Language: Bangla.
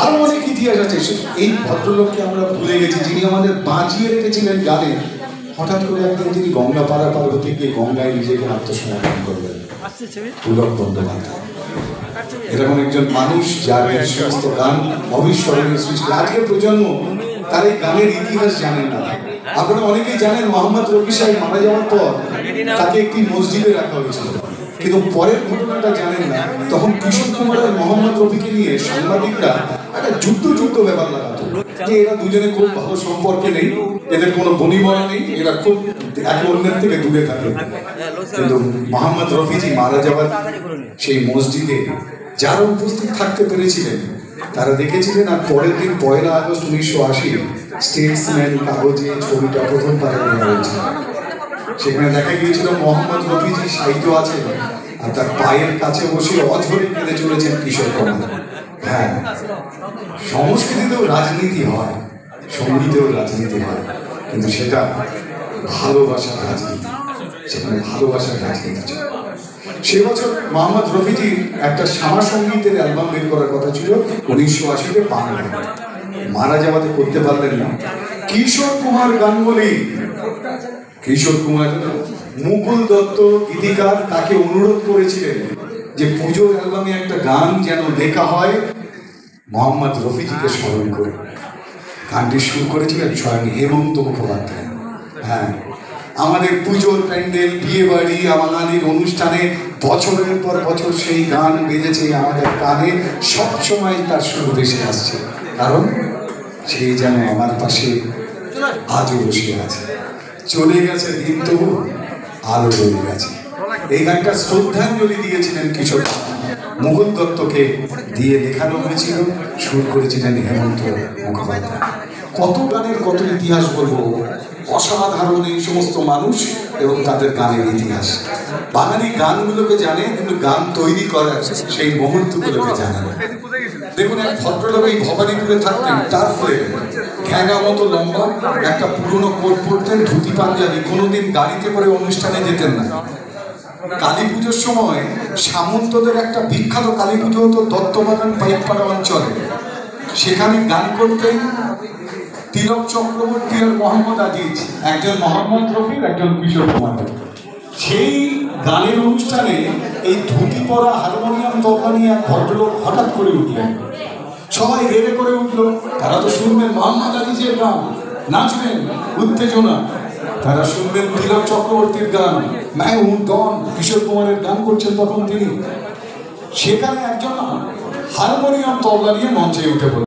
আরো অনেক ইতিহাস আছে। এই ভদ্রলোককে আমরা ভুলে গেছি, যিনি আমাদের বাঁচিয়ে রেখেছিলেন গানে। হঠাৎ করে একদিন তিনি গঙ্গা পারাপার হতে গিয়ে গঙ্গায় নিজেকে আত্মসমর্পণ করলেন। পুলক বন্দ্যোপাধ্যায় এরকম একজন মানুষ, যার এই সমস্ত গান অবিস্মরণীয় সৃষ্টি। আজকের প্রজন্ম তার এই গানের ইতিহাস জানেন না। আপনারা অনেকেই জানেন, মোহাম্মদ রফি সাহেব মারা যাওয়ার পর তাকে একটি মসজিদে রাখা হয়েছিল, কিন্তু পরের ঘটনাটা জানেন না। তখন কিশোর কুমার আর মোহাম্মদ রফিকে নিয়ে সাংবাদিকরা একটা যুদ্ধ ব্যাপার লাগাতো, যে এরা দুজনে খুব ভালো সম্পর্কে নেই, এদের কোনো বনিবনা নেই, এরা খুব একে অন্যের থেকে দূরে থাকে। কিন্তু মোহাম্মদ রফিজি মারা যাওয়ার সেই মসজিদে যারা উপস্থিত থাকতে পেরেছিলেন তারা দেখেছিলেন। আর পরের দিন 1 আগস্ট 1980 স্টেটসম্যান কাগজে ছবিটা প্রথম পারে নেওয়া হয়েছিল। সেখানে দেখা গিয়েছিল মোহাম্মদ রফিজি সাহিত্য আছে, আর তার পায়ের কাছে বসে অঝরে কেঁদে চলেছেন কিশোর কুমার। হ্যাঁ, সংস্কৃতিতেও রাজনীতি হয়, সঙ্গীতেও রাজনীতি হয়, কিন্তু সেটা ভালোবাসার রাজনীতি, সেখানে ভালোবাসার রাজনীতি ছিল। সে বছর মোহাম্মদ রফিজির একটা শ্যামা সঙ্গীতের অ্যালবাম বের করার কথা ছিল 1980-তে বাংলায়। মারা যাওয়াতে করতে পারলেন না। কিশোর কুমার গাঙ্গুলি, কিশোর কুমার, মুকুল দত্ত গীতিকার তাকে অনুরোধ করেছিলেন যে পুজোর অ্যালবামে একটা গান যেন লেখা হয় মোহাম্মদ রফিজিকে স্মরণ করে। গানটি শুরু করেছিলেন স্বয়ং হেমন্ত মুখোপাধ্যায়। হ্যাঁ, আমাদের পুজোর প্যান্ডেল, বিয়ে বাড়ি, বাঙালির অনুষ্ঠানে বছরের পর বছর সেই গান বেজেছে আমাদের কানে, সবসময় তার সুর ভেসে আসছে। কারণ সে যেন আমার পাশে আজও বসে আছে। চলে গেছে দিন, তবু আলো রয়ে গেছে। এই গানটা শ্রদ্ধাঞ্জলি দিয়েছিলেন কিশোর মুকুল দত্তকে দিয়ে লেখানো হয়েছিল, সুর করেছিলেন হেমন্ত মুখোপাধ্যায়। কত গানের কত ইতিহাস বলবো, অসাধারণ এই সমস্ত মানুষ এবং তাদের গানের ইতিহাস। বাঙালি গানগুলোকে জানে, কিন্তু গান তৈরি করার সেই মুহূর্তগুলোকে জানে না। দেখুন, এক ভদ্রলোক এই ভবানীপুরে থাকতেন, তার ফলে ঘ্যাঙা মতো লম্বা একটা পুরনো কোট পরতেন, ধুতি পাঞ্জাবি, কোনোদিন গাড়িতে করে অনুষ্ঠানে যেতেন না। কালী পুজোর সময় সামন্তদের একটা বিখ্যাত কালী পুজো হতো দত্তবাগান পাইকপাড়া অঞ্চলে। সেখানে গান করতেন তিলক চক্রবর্তী আর মোহাম্মদ আজিজ, একজন মোহাম্মদ রফি, একজন কিশোর কুমার। সেই গানের অনুষ্ঠানে এই ধুতি পরা হারমোনিয়াম তবলা নিয়ে এক ভদ্রলোক হঠাৎ করে উঠলেন। সবাই রেড়ে করে উঠলো। তারা তো শুনবেন মোহাম্মদ আজিজের গান, নাচবেন, উত্তেজনা। তারা শুনবেন তিলক চক্রবর্তীর গান, मैं हूं डॉन, কিশোর কুমারের গান করছেন তখন তিনি। সেখানে একজন হারমোনিয়াম তবলা নিয়ে মঞ্চে উঠে পড়লেন।